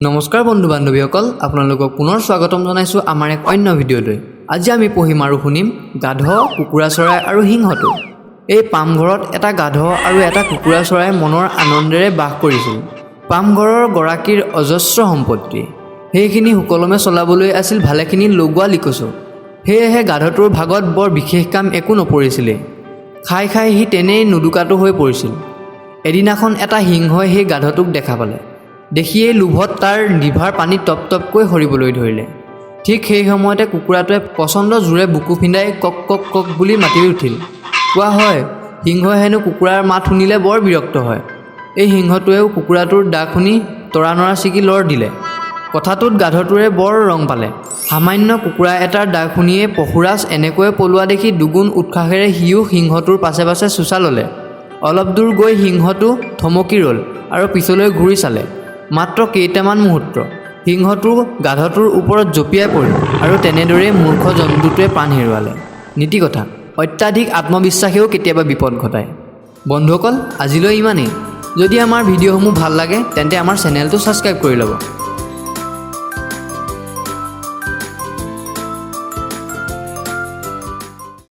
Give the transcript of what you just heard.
নমস্কাৰ বন্ধু বান্ধৱীসকল আপোনালোকক পুনৰ স্বাগতম জনাইছোঁ আমাৰ এক অন্য ভিডিঅ'লৈ। আজি আমি পঢ়িম আৰু শুনিম গাধ, কুকুৰা চৰাই আৰু সিংহটো। এই পামঘৰত এটা গাধ আৰু এটা কুকুৰা চৰাই মনৰ আনন্দেৰে বাস কৰিছিল। পামঘৰৰ গৰাকীৰ অজস্ৰ সম্পত্তি, সেইখিনি সুকলমে চলাবলৈ আছিল ভালেখিনি লগোৱা লিকচু। সেয়েহে গাধটোৰ ভাগত বৰ বিশেষ কাম একো নপৰিছিলে। খাই খাই সি তেনেই নুদুকাটো হৈ পৰিছিল। এদিনাখন এটা সিংহই সেই গাধটোক দেখা পালে। দেখিয়েই লোভত তাৰ জিভাৰ পানী টপ টপকৈ সৰিবলৈ ধৰিলে। ঠিক সেই সময়তে কুকুৰাটোৱে প্ৰচণ্ড জোৰে বুকু ফিন্দাই কক কক কক বুলি মাতি উঠিল। কোৱা হয় সিংহই হেনো কুকুৰাৰ মাত শুনিলে বৰ বিৰক্ত হয়। এই সিংহটোৱেও কুকুৰাটোৰ ডাক শুনি তৰা নৰা ছিগি লৰ দিলে। কথাটোত গাধটোৰে বৰ ৰং পালে। সামান্য কুকুৰা এটাৰ ডাক শুনিয়ে পশুৰাজ এনেকৈ পলোৱা দেখি দুগুণ উৎসাহেৰে সিও সিংহটোৰ পাছে পাছে চোচা ল'লে। অলপ দূৰ গৈ সিংহটো থমকি ৰ'ল আৰু পিছলৈ ঘূৰি চালে। মাত্ৰ কেইটামান মুহূৰ্ত সিংহটো গাধটোৰ ওপৰত জঁপিয়াই পৰিল আৰু তেনেদৰেই মূৰ্খ জন্তুটোৱে প্ৰাণ হেৰুৱালে। নীতি কথা, অত্যাধিক আত্মবিশ্বাসেও কেতিয়াবা বিপদ ঘটায়। বন্ধুসকল আজিলৈ ইমানেই। যদি আমাৰ ভিডিঅ'সমূহ ভাল লাগে তেন্তে আমাৰ চেনেলটো ছাবস্ক্ৰাইব কৰি ল'ব।